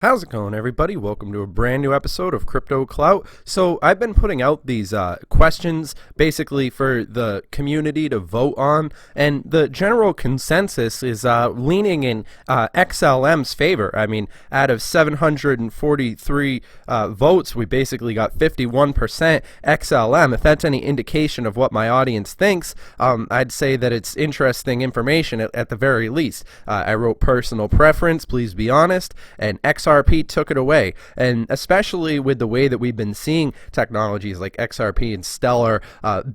How's it going, everybody? Welcome to a brand new episode of Crypto Clout. So I've been putting out these questions basically for the community to vote on, and the general consensus is leaning in XLM's favor. I mean, out of 743 votes, we basically got 51% XLM. If that's any indication of what my audience thinks, I'd say that it's interesting information at the very least. I wrote personal preference, please be honest, and XRP took it away, and especially with the way that we've been seeing technologies like XRP and Stellar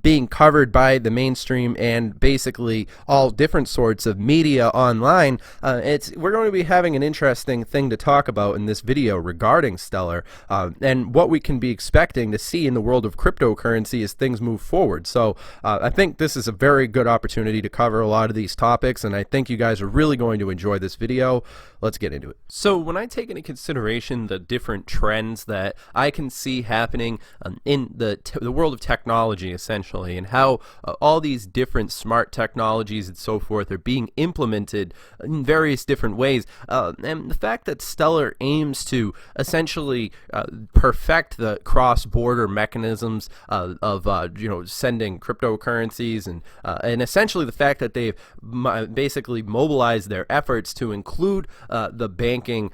being covered by the mainstream and basically all different sorts of media online, we're going to be having an interesting thing to talk about in this video regarding Stellar and what we can be expecting to see in the world of cryptocurrency as things move forward. So I think this is a very good opportunity to cover a lot of these topics, and I think you guys are really going to enjoy this video. Let's get into it. So when I take into consideration the different trends that I can see happening in the world of technology, essentially, and how all these different smart technologies and so forth are being implemented in various different ways, and the fact that Stellar aims to essentially perfect the cross-border mechanisms of sending cryptocurrencies, and essentially the fact that they've basically mobilized their efforts to include the banking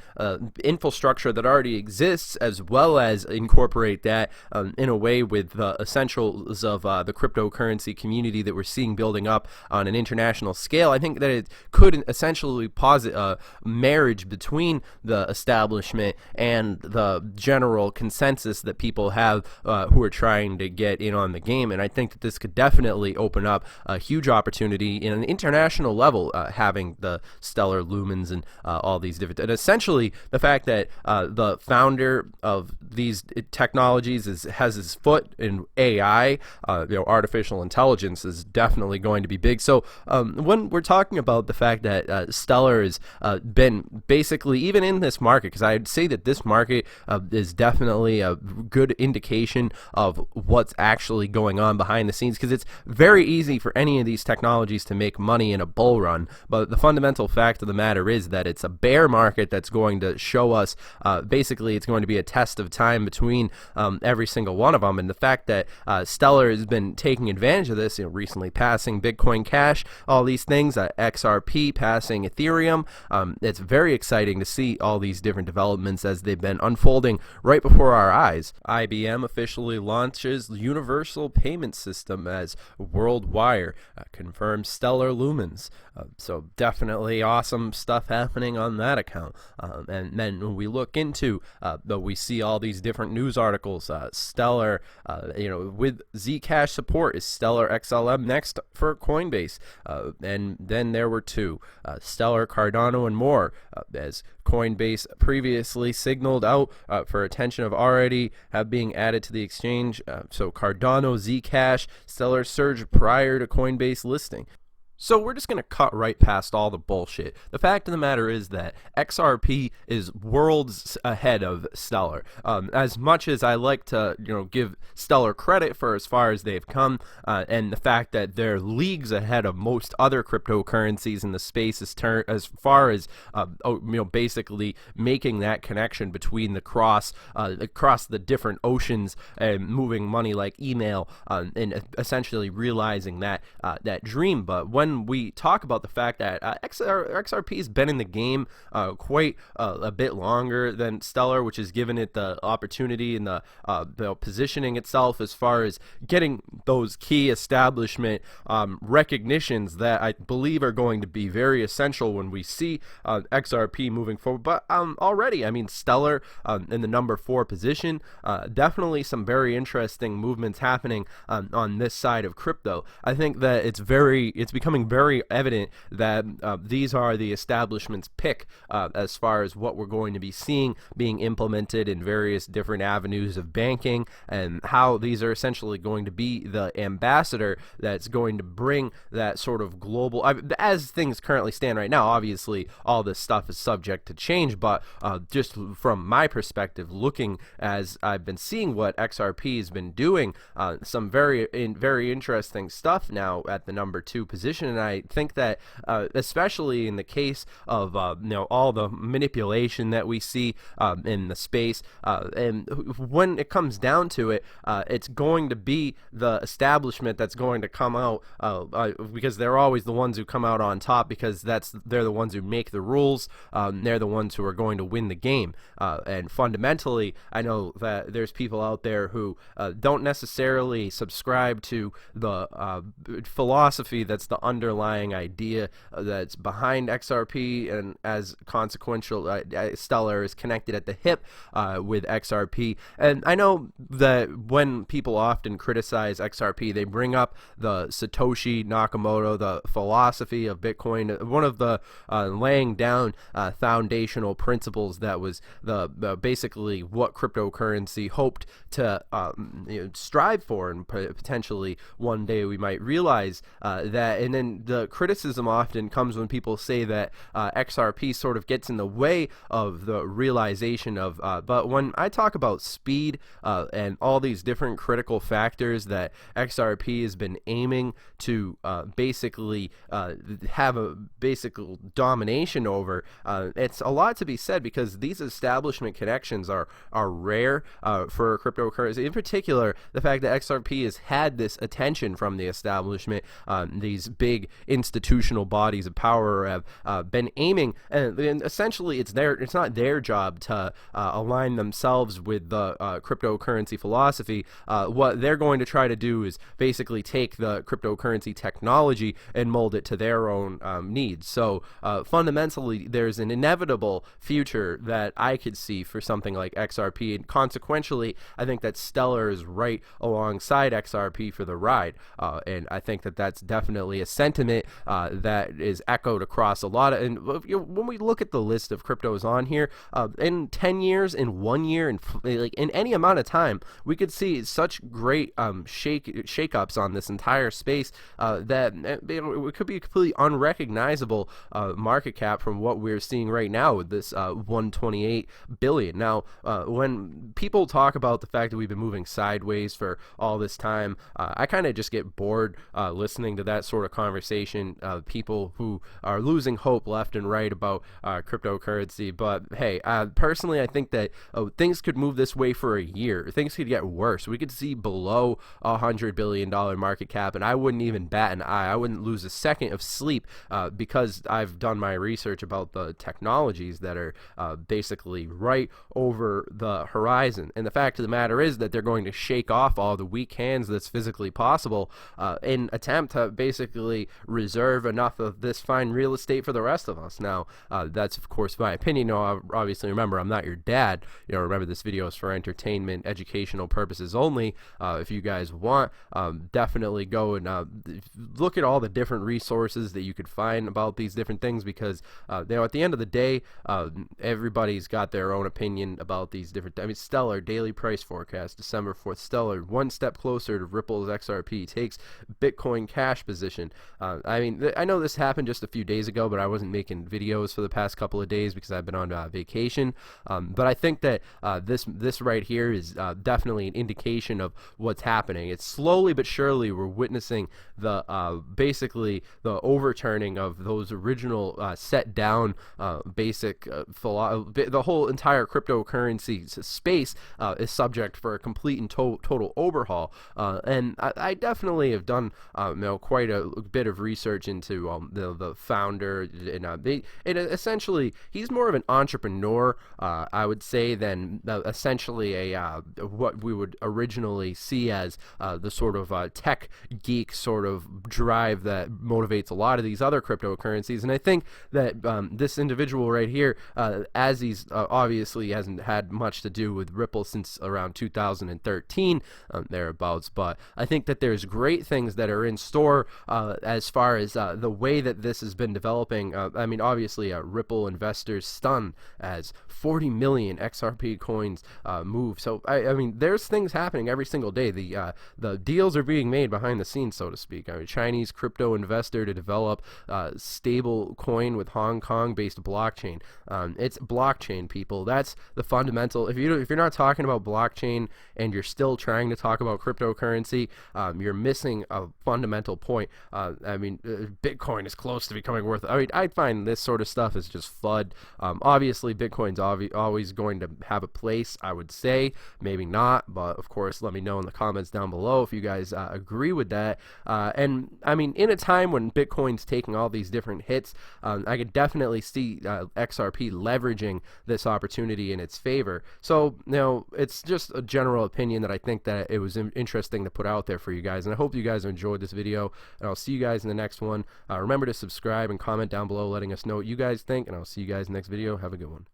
infrastructure that already exists, as well as incorporate that in a way with the essentials of the cryptocurrency community that we're seeing building up on an international scale. I think that it could essentially posit a marriage between the establishment and the general consensus that people have who are trying to get in on the game, and I think that this could definitely open up a huge opportunity in an international level, having the Stellar Lumens and all these different, and essentially the fact that the founder of these technologies has his foot in AI, artificial intelligence is definitely going to be big. So when we're talking about the fact that Stellar has been basically, even in this market, because I'd say that this market is definitely a good indication of what's actually going on behind the scenes, because it's very easy for any of these technologies to make money in a bull run, but the fundamental fact of the matter is that it's a bear market that's going to show us basically it's going to be a test of time between every single one of them, and the fact that Stellar has been taking advantage of this, recently passing Bitcoin Cash, all these things, XRP passing Ethereum. It's very exciting to see all these different developments as they've been unfolding right before our eyes. IBM officially launches Universal Payment System as WorldWire, confirms Stellar Lumens. So definitely awesome stuff happening on that account. And then when we look into, we see all these different news articles. Stellar, with Zcash support, is Stellar XLM next for Coinbase? And then there were two, Stellar, Cardano, and more, as Coinbase previously signaled out for attention of already being added to the exchange. So Cardano, Zcash, Stellar surged prior to Coinbase listing. So we're just going to cut right past all the bullshit. The fact of the matter is that XRP is worlds ahead of Stellar. As much as I like to, give Stellar credit for as far as they've come, and the fact that they're leagues ahead of most other cryptocurrencies in the space as far as basically making that connection between across the different oceans and moving money like email, and essentially realizing that dream. But when we talk about the fact that XRP has been in the game quite a bit longer than Stellar, which has given it the opportunity and the positioning itself as far as getting those key establishment recognitions that I believe are going to be very essential when we see XRP moving forward. But already, I mean, Stellar in the number 4 position, definitely some very interesting movements happening on this side of crypto. I think that it's becoming very evident that these are the establishment's pick as far as what we're going to be seeing being implemented in various different avenues of banking, and how these are essentially going to be the ambassador that's going to bring that sort of global, as things currently stand right now. Obviously all this stuff is subject to change, but just from my perspective, looking as I've been seeing what XRP has been doing, some very interesting stuff now at the number 2 position. position, and I think that especially in the case of all the manipulation that we see in the space, and when it comes down to it, it's going to be the establishment that's going to come out because they're always the ones who come out on top, because they're the ones who make the rules. They're the ones who are going to win the game. And fundamentally, I know that there's people out there who don't necessarily subscribe to the philosophy that's the underlying idea that's behind XRP, and as consequential, Stellar is connected at the hip with XRP. And I know that when people often criticize XRP, they bring up the Satoshi Nakamoto, the philosophy of Bitcoin, one of the laying down foundational principles that was the basically what cryptocurrency hoped to strive for, and potentially one day we might realize that. And then the criticism often comes when people say that XRP sort of gets in the way of the realization of, but when I talk about speed and all these different critical factors that XRP has been aiming to basically have a basic domination over, it's a lot to be said, because these establishment connections are rare for cryptocurrency. In particular, the fact that XRP has had this attention from the establishment, these big institutional bodies of power have been aiming, and essentially it's not their job to align themselves with the cryptocurrency philosophy. What they're going to try to do is basically take the cryptocurrency technology and mold it to their own needs. So fundamentally, there's an inevitable future that I could see for something like XRP, and consequentially, I think that Stellar is right alongside XRP for the ride, and I think that that's definitely a sentiment that is echoed across a lot of, and when we look at the list of cryptos on here, in 10 years, in 1 year, in like in any amount of time, we could see such great shake-ups on this entire space that it could be a completely unrecognizable market cap from what we're seeing right now with this 128 billion. Now, when people talk about the fact that we've been moving sideways for all this time, I kind of just get bored listening to that sort of conversation. People who are losing hope left and right about cryptocurrency. But hey, personally, I think that things could move this way for a year. Things could get worse. We could see below $100 billion market cap, and I wouldn't even bat an eye. I wouldn't lose a second of sleep because I've done my research about the technologies that are basically right over the horizon. And the fact of the matter is that they're going to shake off all the weak hands that's physically possible in attempt to basically reserve enough of this fine real estate for the rest of us. Now, that's of course my opinion. Obviously, remember, I'm not your dad. Remember, this video is for entertainment, educational purposes only. If you guys want, definitely go and look at all the different resources that you could find about these different things, because at the end of the day, everybody's got their own opinion about these different. I mean, Stellar daily price forecast, December 4th. Stellar one step closer to Ripple's XRP, takes Bitcoin cash position. I mean, I know this happened just a few days ago, but I wasn't making videos for the past couple of days because I've been on vacation. But I think that this right here is definitely an indication of what's happening. It's slowly but surely we're witnessing the basically the overturning of those original set down basic the whole entire cryptocurrency space is subject for a complete and total overhaul. And I definitely have done quite a bit of research into the founder, and essentially he's more of an entrepreneur, I would say, than essentially a what we would originally see as the sort of tech geek sort of drive that motivates a lot of these other cryptocurrencies. And I think that this individual right here, as he's obviously hasn't had much to do with Ripple since around 2013 thereabouts, but I think that there's great things that are in store as far as the way that this has been developing. I mean, obviously Ripple investors stunned as 40 million XRP coins move. So I mean, there's things happening every single day. The deals are being made behind the scenes, so to speak. I mean, Chinese crypto investor to develop stable coin with Hong Kong based blockchain. It's blockchain, people. That's the fundamental. If you're not talking about blockchain and you're still trying to talk about cryptocurrency, you're missing a fundamental point. I mean, Bitcoin is close to becoming worth it. I mean, I find this sort of stuff is just FUD. Obviously, Bitcoin's always going to have a place, I would say. Maybe not, but of course, let me know in the comments down below if you guys agree with that. And I mean, in a time when Bitcoin's taking all these different hits, I could definitely see XRP leveraging this opportunity in its favor. So, you know, it's just a general opinion that I think that it was interesting to put out there for you guys. And I hope you guys enjoyed this video, and I'll see you guys in the next one. Remember to subscribe and comment down below letting us know what you guys think, and I'll see you guys in the next video. Have a good one.